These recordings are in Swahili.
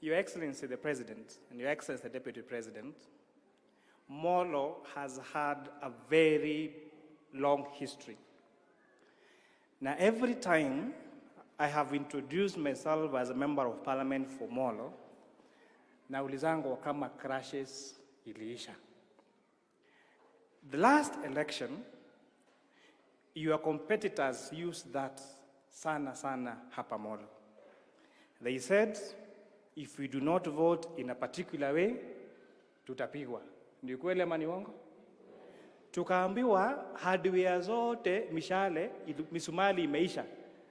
Your Excellency the President and Your Excellency the Deputy President, Molo has had a very long history. Now, every time I have introduced myself as a member of parliament for Molo, naulizangu kama crashes iliisha. The last election, your competitors used that sana hapa Molo. They said, if we do not vote in a particular way, tutapigwa. Ni kweli ama ni uongo? Tukaambiwa hardware zote mishale misumali imeisha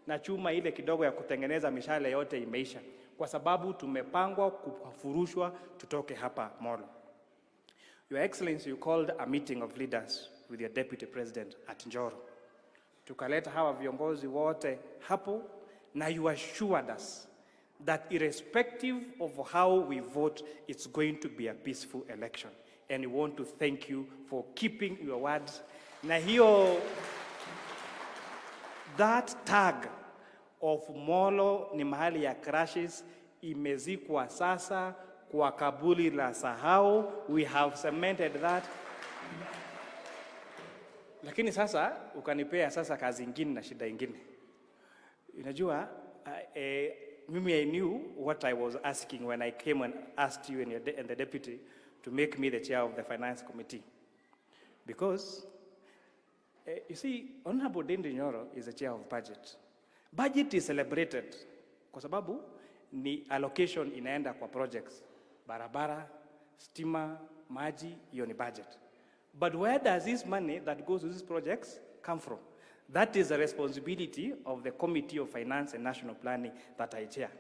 na chuma ile kidogo ya kutengeneza mishale yote imeisha kwa sababu tumepangwa kufurushwa tutoke hapa Molo. Your Excellency, you called a meeting of leaders with your Deputy President at Njoro. Tukaleta hawa viongozi wote hapo na you assured us that irrespective of how we vote, it's going to be a peaceful election. And we want to thank you for keeping your words. Na hiyo, that tag of Molo ni mahali ya crashes imezikwa sasa kwa kaburi la sahau. We have cemented that. Lakini sasa ukanipea sasa kazi ingine na shida ingine. Unajua, mimi I knew what I was asking when I came and asked you and the deputy to make me the chair of the finance committee. Because, you see, Honorable Dendi Nyoro is the chair of budget. Budget is celebrated kwa sababu ni allocation inaenda kwa projects. Barabara, stima, maji, hiyo ni budget. But where does this money that goes to these projects come from? That is the responsibility of the Committee of Finance and National Planning that I chair.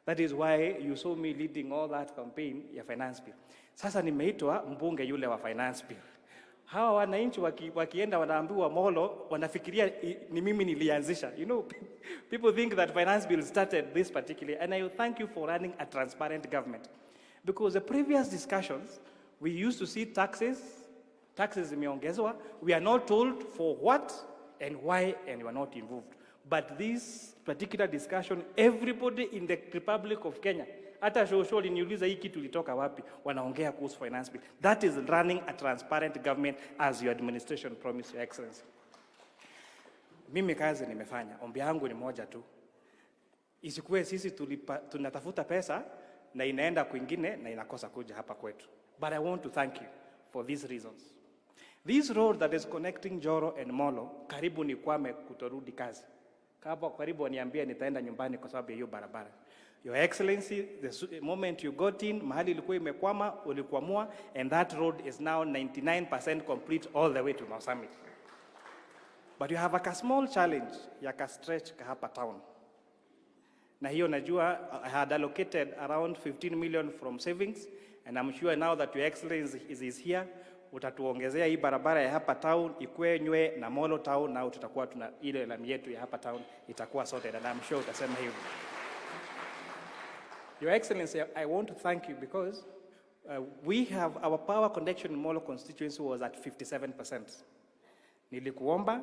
That is why you saw me leading all that campaign ya finance bill. Sasa nimeitwa mbunge yule wa finance bill. Hawa wananchi wakienda wanaambiwa Molo, wanafikiria ni mimi nilianzisha. You know, people think that finance bill started this particularly, and I thank you for running a transparent government. Because the previous discussions, we used to see taxes imeongezwa, we are not told for what and why, and we are not involved. But this particular discussion, everybody in the Republic of Kenya, hata shosho niuliza hii kitu ilitoka wapi, wanaongea kuhusu finance bill. That is running a transparent government as your administration promised, Your Excellency. Mimi kazi nimefanya, ombi yangu ni moja tu. Isikuwe sisi tunatafuta pesa na inaenda kwingine na inakosa kuja hapa kwetu. But I want to thank you for these reasons. This road that is connecting Njoro and Molo, karibu ni kwame kutorudi kazi. Karibu waniambia nitaenda nyumbani kwa sababu ya hiyo barabara. Your Excellency, the moment you got in, mahali ilikuwa imekwama, ulikwamua, and that road is now 99% complete all the way to Mau Summit. But you have a small challenge ya stretch hapa town. Na hiyo najua, I had allocated around 15 million from savings, and I'm sure now that Your Excellency is here, utatuongezea hii barabara ya hapa town ikwenywe na Molo town, na tutakuwa tuna ile lami yetu ya hapa town itakuwa sorted, and I'm sure utasema hivyo. Your Excellency, I want to thank you because we have our power connection in Molo constituency was at 57%. Nilikuomba,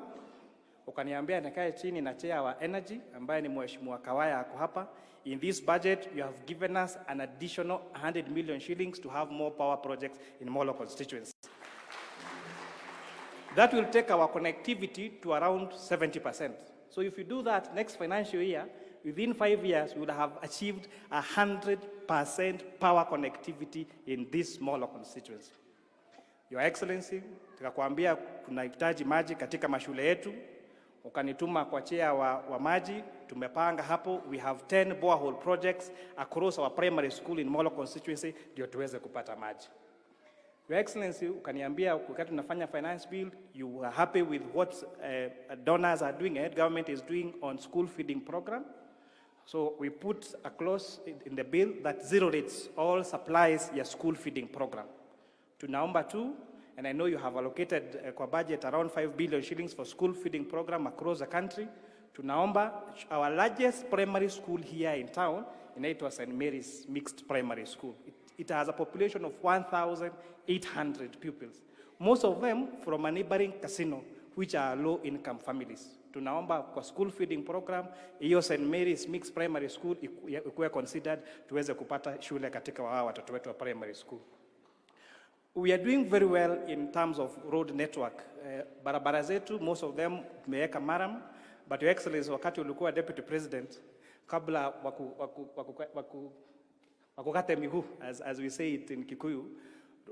ukaniambia nikae chini na chair wa energy ambaye ni Mheshimiwa Kawaya ako hapa. In this budget, you have given us an additional 100 million shillings to have more power projects in Molo constituency. That will take our connectivity to around 70%. So if you do that next financial year, within 5 years, we will have achieved 100% power connectivity in this Molo constituency. Your Excellency, tukakwambia tunahitaji maji katika mashule yetu, ukanituma kwa chair wa maji, tumepanga hapo, we have 10 borehole projects across our primary school in Molo constituency, ndio tuweze kupata maji. Your Excellency, ukaniambia wakati tunafanya finance bill, you are happy with what donors are doing, government is doing on school feeding program. So we put a clause in the bill that zero rates all supplies your school feeding program. Tunaomba tu, and I know you have allocated kwa budget around 5 billion shillings for school feeding program across the country. Tunaomba our largest primary school here in town, inaitwa St. Mary's Mixed Primary School. It has a population of 1,800 pupils, most of them from a neighboring casino, which are low-income families. Tunaomba kwa school feeding program, hiyo St. Mary's Mixed Primary School ikuwe considered tuweze kupata shule katika watoto wetu wa primary school. We are doing very well in terms of road network. Barabara zetu, most of them tumeweka maram, but Your Excellency, wakati ulikuwa Deputy President, kabla wakukate miguu, as we say it in Kikuyu,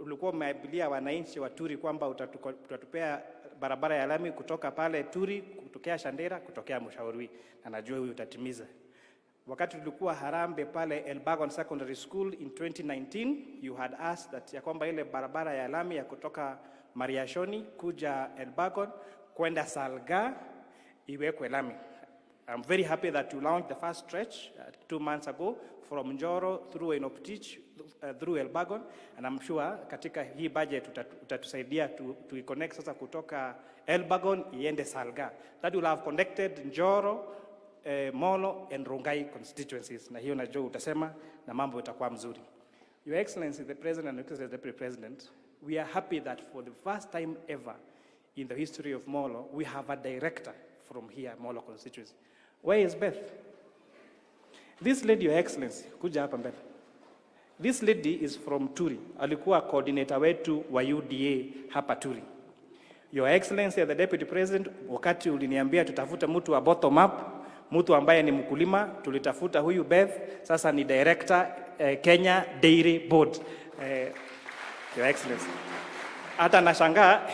ulikuwa umeabilia wananchi wa Turi kwamba utatupea barabara ya lami kutoka pale Turi, kutokea Shandera, kutokea Mushauri, na najua huyu utatimiza. Wakati tulikuwa Harambe pale Elbagon Secondary School in 2019, you had asked that ya kwamba ile barabara ya lami ya kutoka Mariashoni kuja Elbagon kwenda Salga iwekwe lami. I'm very happy that you launched the first stretch 2 months ago from Njoro through Enoptich through Elbagon, and I'm sure katika hii budget utatusaidia to connect sasa kutoka Elbagon iende Salga. That will have connected Njoro, Molo and Rongai constituencies, na hiyo najua utasema na mambo itakuwa mzuri. Your Excellency the President and the Deputy President, we are happy that for the first time ever in the history of Molo, we have a director from here, Molo constituency. Where is Beth? This lady, Your Excellency, kuja hapa mbele. This lady is from Turi. Alikuwa coordinator wetu wa UDA hapa Turi. Your Excellency the Deputy President, wakati uliniambia tutafuta mtu wa bottom up, mtu ambaye ni mkulima, tulitafuta huyu Beth, sasa ni director Kenya Dairy Board. Your Excellency. Hata nashangaa,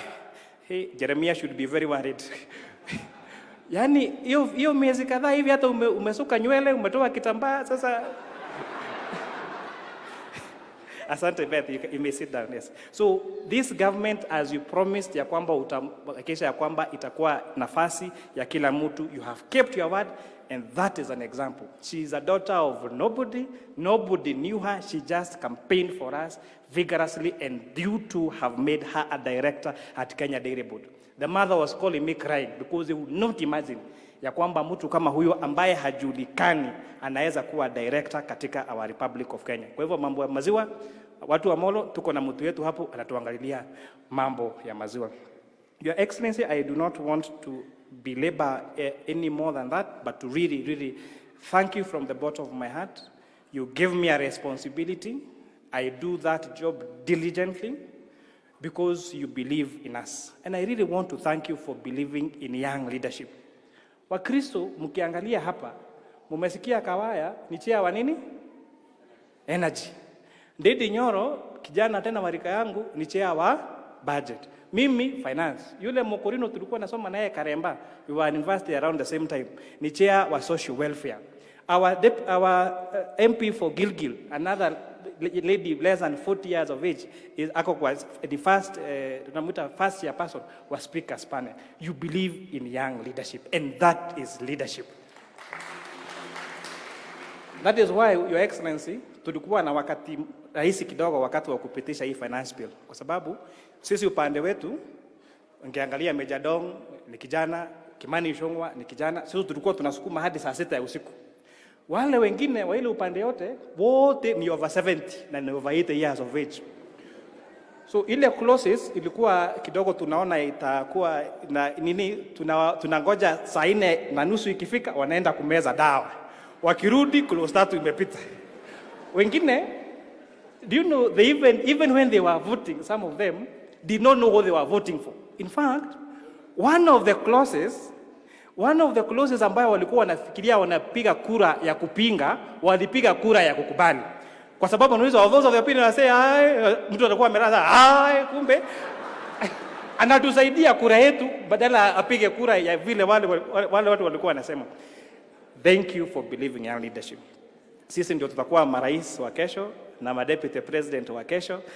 hey, Jeremiah should be very worried. Yani, hiyo miezi kadhaa hivi hata umesuka nywele, umetoa kitambaa, sasa Asante Beth, you may sit down, yes. So this government, as you promised ya kwamba utakisha ya kwamba itakuwa nafasi ya kila mtu, you have kept your word, and that is an example. She is a daughter of nobody knew her, she just campaigned for us vigorously, and you two have made her a director at Kenya Dairy Board. The mother was calling me crying because they would not imagine ya kwamba mtu kama huyo ambaye hajulikani anaweza kuwa director katika our Republic of Kenya. Kwa hivyo mambo ya maziwa, watu wa Molo tuko na mtu wetu hapo anatuangalilia mambo ya maziwa. Your Excellency, I do not want to belabor any more than that, but to really thank you from the bottom of my heart. You give me a responsibility. I do that job diligently because you believe in us. And I really want to thank you for believing in young leadership. Wakristo mkiangalia hapa, mumesikia Kawaya ni chair wa nini? Energy. Ndidi Nyoro, kijana tena warika yangu, ni chair wa budget. Mimi finance. Yule Mokorino tulikuwa nasoma naye Karemba, we were in university around the same time, ni chair wa social welfare. Our MP for Gilgil, another lady less than 40 years of age, is the first year person was speaker's panel. You believe in young leadership, and that is leadership. That is why, Your Excellency, tulikuwa na wakati rahisi kidogo wakati wa kupitisha hii finance bill, kwa sababu sisi upande wetu ungeangalia Meja Dong ni kijana, Kimani Kuria ni kijana, sisi tulikuwa tunasukuma hadi saa 6 ya usiku. Wale wengine wa ile upande yote wote ni over 70 na ni over 80 years of age. So ile clauses ilikuwa kidogo tunaona itakuwa na nini, tunangoja saa 4:30 ikifika wanaenda kumeza dawa. Wakirudi clause 3 imepita. Wengine, do you know, they even when they were voting, some of them did not know what they were voting for. In fact, one of the clauses ambayo walikuwa wanafikiria wanapiga kura ya kupinga, walipiga kura ya kukubali. Kwa sababu unaweza those of the opinion say mtu atakuwa amelala kumbe anatusaidia kura yetu badala apige kura ya vile wale watu walikuwa wanasema. Thank you for believing in our leadership. Sisi ndio tutakuwa marais wa kesho na deputy president wa kesho,